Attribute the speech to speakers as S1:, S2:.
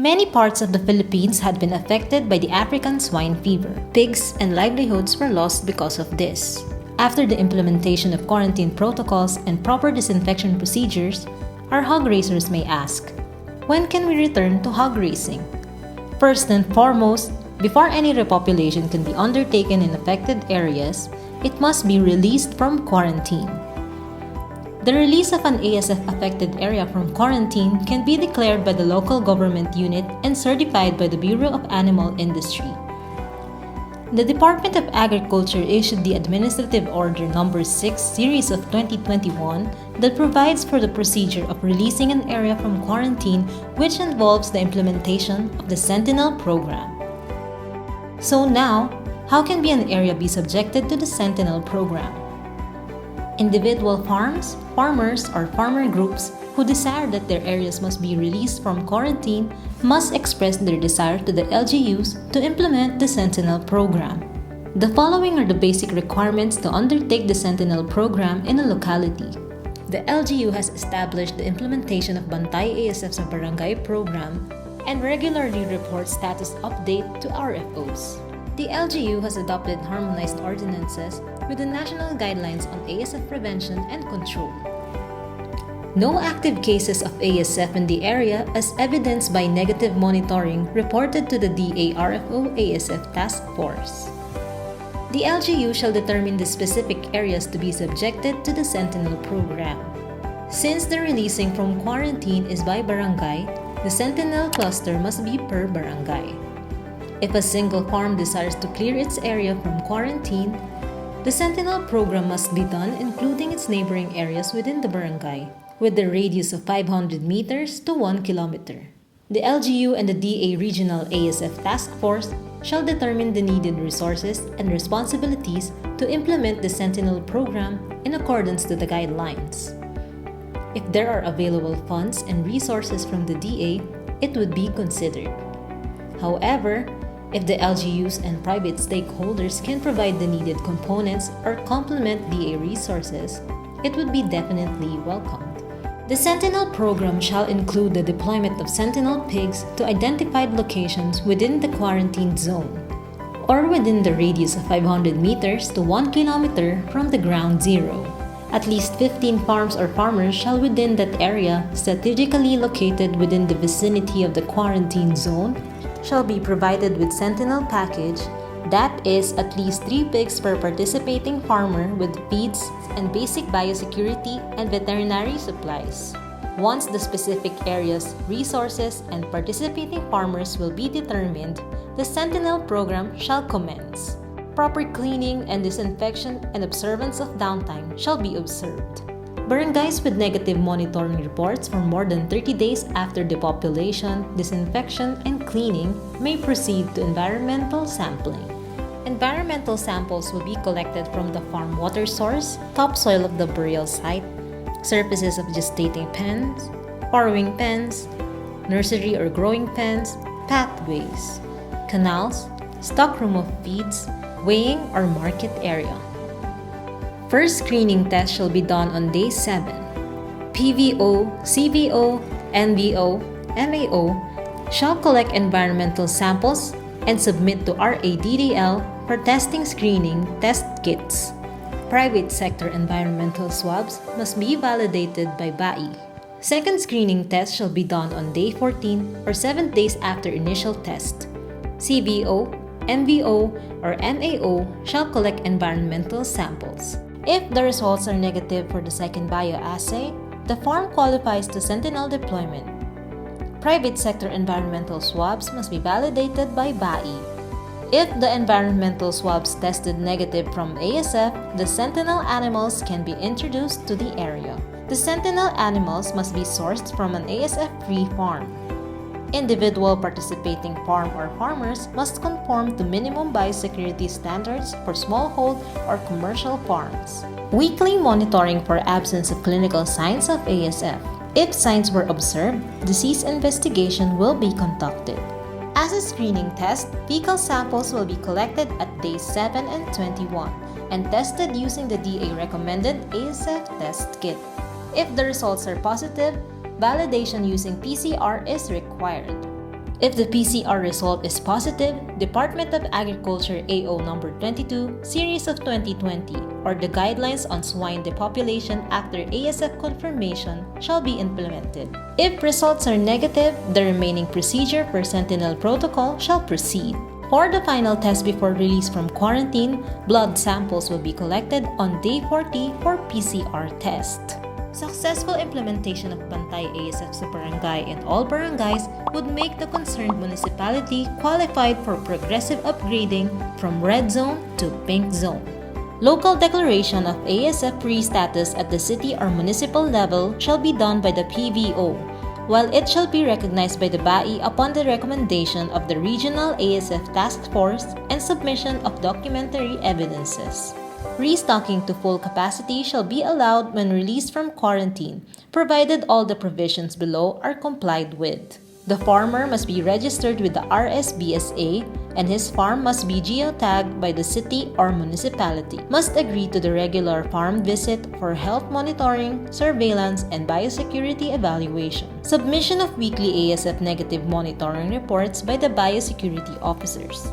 S1: Many parts of the Philippines had been affected by the African swine fever. Pigs and livelihoods were lost because of this. After the implementation of quarantine protocols and proper disinfection procedures, our hog raisers may ask, when can we return to hog raising? First and foremost, before any repopulation can be undertaken in affected areas, it must be released from quarantine. The release of an ASF-affected area from quarantine can be declared by the local government unit and certified by the Bureau of Animal Industry. The Department of Agriculture issued the Administrative Order No. 6 Series of 2021 that provides for the procedure of releasing an area from quarantine, which involves the implementation of the Sentinel program. So now, how can an area be subjected to the Sentinel program? Individual farms, farmers, or farmer groups who desire that their areas must be released from quarantine must express their desire to the LGUs to implement the Sentinel program. The following are the basic requirements to undertake the Sentinel program in a locality. The LGU has established the implementation of Bantay ASF sa Barangay program and regularly reports status update to RFOs. The LGU has adopted harmonized ordinances with the national guidelines on ASF prevention and control. No active cases of ASF in the area as evidenced by negative monitoring reported to the DARFO ASF Task Force. The LGU shall determine the specific areas to be subjected to the Sentinel program. Since the releasing from quarantine is by barangay, the Sentinel cluster must be per barangay. If a single farm desires to clear its area from quarantine, the Sentinel program must be done including its neighboring areas within the barangay, with the radius of 500 meters to 1 kilometer. The LGU and the DA Regional ASF Task Force shall determine the needed resources and responsibilities to implement the Sentinel program in accordance to the guidelines. If there are available funds and resources from the DA, it would be considered. However, if the LGUs and private stakeholders can provide the needed components or complement DA resources, it would be definitely welcomed. The Sentinel program shall include the deployment of Sentinel pigs to identified locations within the quarantine zone, or within the radius of 500 meters to 1 kilometer from the ground zero. At least 15 farms or farmers shall within that area strategically located within the vicinity of the quarantine zone shall be provided with Sentinel package, that is at least 3 pigs per participating farmer with feeds and basic biosecurity and veterinary supplies. Once the specific areas, resources, and participating farmers will be determined, the Sentinel program shall commence. Proper cleaning and disinfection and observance of downtime shall be observed. Barangays with negative monitoring reports for more than 30 days after depopulation, disinfection, and cleaning may proceed to environmental sampling. Environmental samples will be collected from the farm water source, topsoil of the burial site, surfaces of gestating pens, farrowing pens, nursery or growing pens, pathways, canals, stockroom of feeds, weighing or market area. First screening test shall be done on day 7. PVO, CVO, NVO, MAO shall collect environmental samples and submit to RADDL for testing screening test kits. Private sector environmental swabs must be validated by BAI. Second screening test shall be done on day 14 or 7 days after initial test. CVO, MVO, or MAO shall collect environmental samples. If the results are negative for the second bioassay, the farm qualifies to Sentinel deployment. Private sector environmental swabs must be validated by BAI. If the environmental swabs tested negative from ASF, the Sentinel animals can be introduced to the area. The Sentinel animals must be sourced from an ASF-free farm. Individual participating farm or farmers must conform to minimum biosecurity standards for smallhold or commercial farms. Weekly monitoring for absence of clinical signs of ASF. If signs were observed, disease investigation will be conducted. As a screening test, fecal samples will be collected at days 7 and 21 and tested using the DA-recommended ASF test kit. If the results are positive, validation using PCR is required. If the PCR result is positive, Department of Agriculture AO number 22, series of 2020, or the Guidelines on Swine Depopulation after ASF confirmation shall be implemented. If results are negative, the remaining procedure per Sentinel protocol shall proceed. For the final test before release from quarantine, blood samples will be collected on day 40 for PCR test. Successful implementation of Pantay ASF sa barangay and all barangays would make the concerned municipality qualified for progressive upgrading from red zone to pink zone. Local declaration of ASF-free status at the city or municipal level shall be done by the PVO, while it shall be recognized by the BAI upon the recommendation of the Regional ASF Task Force and submission of documentary evidences. Restocking to full capacity shall be allowed when released from quarantine, provided all the provisions below are complied with. The farmer must be registered with the RSBSA, and his farm must be geotagged by the city or municipality, must agree to the regular farm visit for health monitoring, surveillance, and biosecurity evaluation. Submission of weekly ASF negative monitoring reports by the biosecurity officers.